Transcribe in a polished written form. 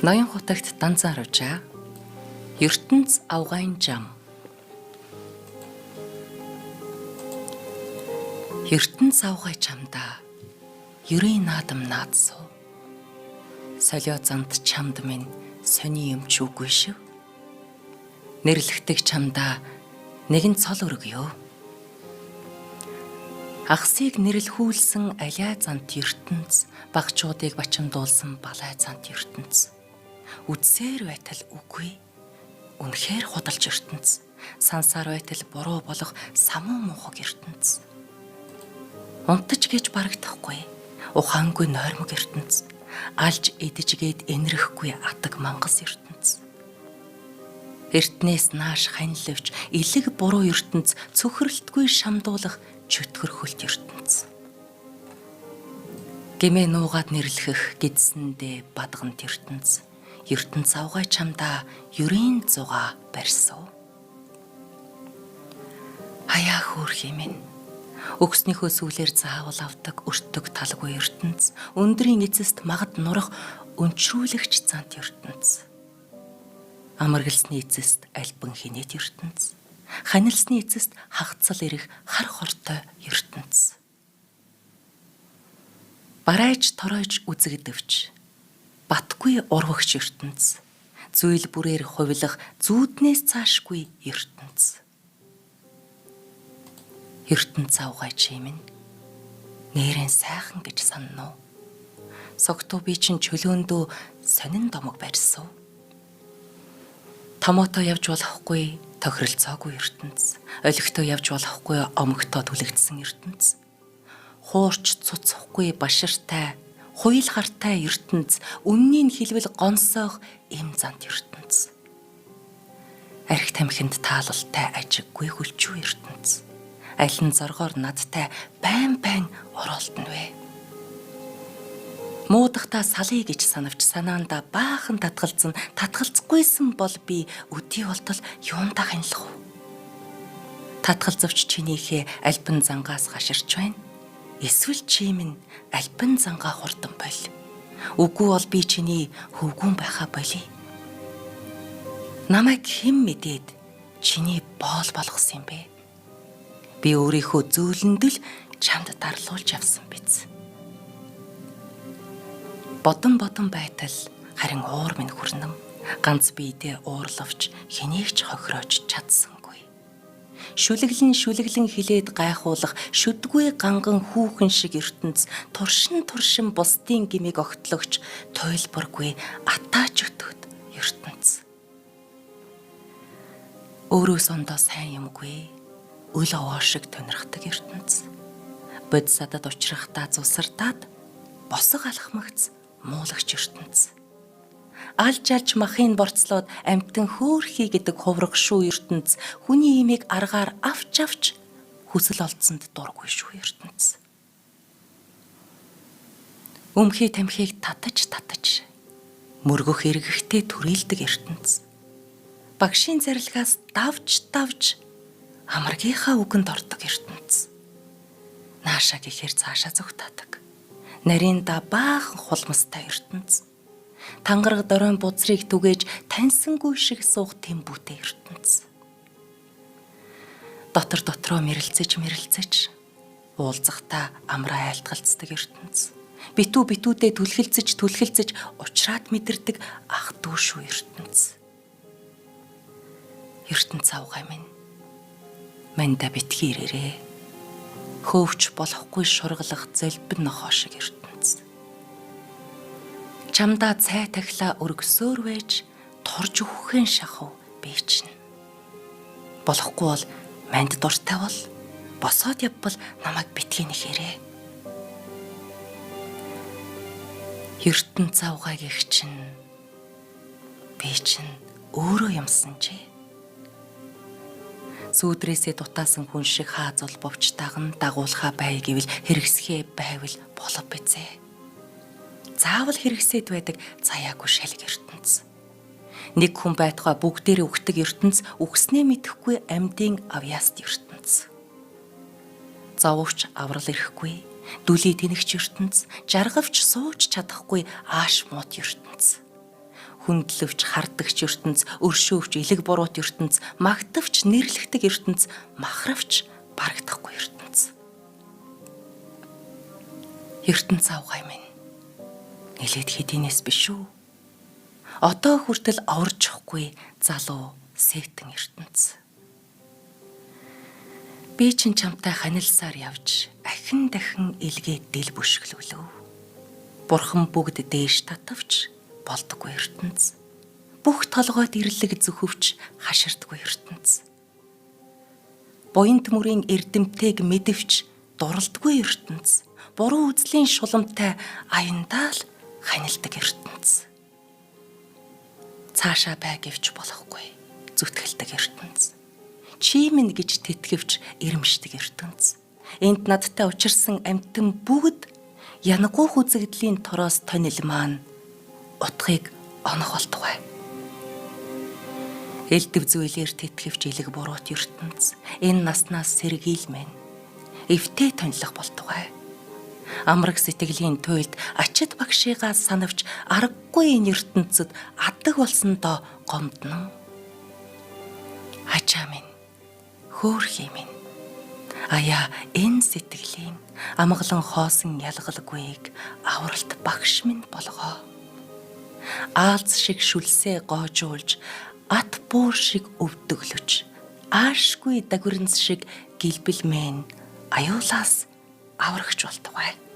Ноён хотогт Данзан ружаа. ертөнц авгайн жам. ертөнц авгай чамда ерийн наадам наадсуу. Солио замд чамд минь сони юмч үгүй шив. Нэрлэгдэг чамда нэгэн цол өргөё. Ахсыг нэрлхүүлсэн алиа зант ертөнц, багчуудыг бачимдуулсан балай зант ертөнц. Үдсээр байтал үгүй, үнэхээр худалж ертөнц. Сансаар байтал буруу болох самуу муухаг ертөнц. Унтаж гэж барагдахгүй, ухаангүй нойрмог ертөнц. Алж идэж гээд энэрэхгүй атаг мангас ертөнц. Эртнээс нааш ханилвч илэг буруу ертөнц, цөхрөлтгүй шамдуулах чөтгөрхөлт ертөнц. Гэмээ нуугаад нэрлэх гэдсэндээ бадгант ертөнц. ертөнц авгай чамда ерийн зугаа барьсуу. Хаяа хөөрхий минь. Өгснийхөө сүүлээр заавал авдаг өртөг талгүй ертөнц. Өндрийн эцэст магад нурах өнчрүүлэгч зант ертөнц. Амаргалсны эцэст альбан хинэт ертөнц. Ханилсны эцэст хагцал ирэх хар хортой ертөнц. Барайж торойж үзэгдэвч батгүй урвагч ертөнц. Зүйл бүрээр хувилах зүүднээс цаашгүй ертөнц. ертөнц авгай чимэн нэрэн сайхан гэж саннуу. Согтуу би чин чөлөөндөө сонин домог барьсуу. Томото явж болохгүй тохиролцоогүй ертөнц. Олигтой явж болохгүй омогтоо түлэгдсэн ертөнц. Хуурч цуцхгүй баширтай, хуйл хартай ертөнц. Үннийг хэлбэл гонсоох эм зант ертөнц. Арх тамхинд таалалтай ажиггүй хүлчүү ертөнц. Аль нь зоргоор надтай байн оролтно вэ? Муудахта салъя гэж санавч санаанда баахан татгалцахгүйсэн бол би өдий болтол юундаа ханилах вэ? Татгалзавч чинийхээ альбан зангаас гаширч байна. Эсвэл чи минь альбан зангаа хурдан бол. Үгүй бол би чиний хөвгүүн байхаа болий. Намайг хэн мэдээд чиний боол болгосон юм бэ? Би өөрийнхөө зөөлөндөл чамд дарлуулж явсан биз. Бодон байтал харин уур минь хүрнэм. Ганц биедээ уурлавч хэнийгч хохироож чадсангүй. Шүлэглэн хилээд гайхуулах шүдгүй ганган хүүхэн шиг ертөнц. Туршин бусдын гмиг огтлогч тойлборгүй атаач өтөд ертөнц. Өөрөөс ондоо сайн юмгүй, үл овоо шиг тунирхдаг ертөнц. Бод садад учрахтаа зусардаад босго алхмагц муулагч ертөнц. Алж махын борцлоод амтэн хөөрхий гэдэг хувраг шүү ертөнц. Хүний имийг аргаар авч хүсэл олдсонд дургүй шүү ертөнц. Өмхий тамхиг татаж мөргөх эргэхтэй түрээлдэг ертөнц. Багшийн зарилгаас давж амаргийнхаа үгэнд ордог ертөнц. Нааша гэхээр цаашаа зүгтаадаг. Нарийнда баахан хулмастай ертөнц. Тангараг доройн бузрыг түгээж таньсангүй шиг суух тэмбүүтэй ертөнц. Дотроо мэрэлцэж уулзахтаа амраа айлтгалцдаг ертөнц. Битүүдээ түлхэлцэж учраад мэдэрдэг ах дүү шүү ертөнц. ертөнц авгай минь. Манда битгий ирээрээ. Хөвч болохгүй шургалах зэлбэн нохоо шиг ертөнц. Чамдаа цай тахила өргөсөөр байж турж өгөхийн шахав би чинь. Болохгүй бол манд дуртай бол босоод явбал намайг битгий нэхэрээ. ертөнц авгай гэх чинь би чинь өөрөө юмсан чи. Сүүдрээсээ дутаасан хүн шиг хаазул бовчтайган дагуулхаа бай гэвэл хэрэгсхээ байвал болов бизээ. Заавал хэрэгсэд байдаг заяагүй шалг ертөнц. Нэг хүн байтугай бүгдээрээ үхдэг ертөнц, үхснээ мэдэхгүй амьдын авьяаст ертөнц. Зоввч аврал ирэхгүй, дүлий тэнэгч ертөнц, жаргавч сууж чадахгүй ааш муут ертөнц. хүндлэвч хардагч ертөнц, өршөөвч элэг буруут ертөнц, магтавч нэрлэгдэг ертөнц, махравч барагдахгүй ертөнц. ертөнц авгай минь. Нилээд хэдийнээс биш үү? Одоо хүртэл овржихгүй залуу сэтэн ертөнц. Би чинь чамтай ханилсаар явж ахин дахин илгээд дил бүшгэлүүлв. Бурхан бүгд дээш татавч болдоггүй ертөнц. Бүх толгойд ирлэг зөвхөвч хаширдаггүй ертөнц. Буянт мөрийн эрдэмтэйг мэдвч дуралдаггүй ертөнц. Буруу үзлийн шуламтай аяндаа л ханилдаг ертөнц. Цаашаа бай гэвч болохгүй зүтгэлдэг ертөнц. Чи минь гэж тэтгэвч ирэмшдэг ертөнц. Энд надтай учирсан амьтан бүгд янаггүй хүзэгдлийн тороос тонил маань утгыг онох болтугай. Элдв зүйлээр тэтгэвч элэг буруут ертөнц. Энэ наснаас сэргийлмэн. Эвтэй тонилох болтугай. Амраг сэтгэлийн туйлд ачид багшигаа санавч аргагүй энэ ертөнцид аддаг болсондоо гомдно. Ачаа минь, хөөрхий минь. Аяа энэ сэтгэлийн амгалан хоосон ялгалгүйг авралт багш минь болгоо. Аалз шиг шүлсээ гоожуулж, ат буур шиг өвдөглөж, аашгүй дагварнс шиг гэлбэлмэн аюулаас аврагч болтугай.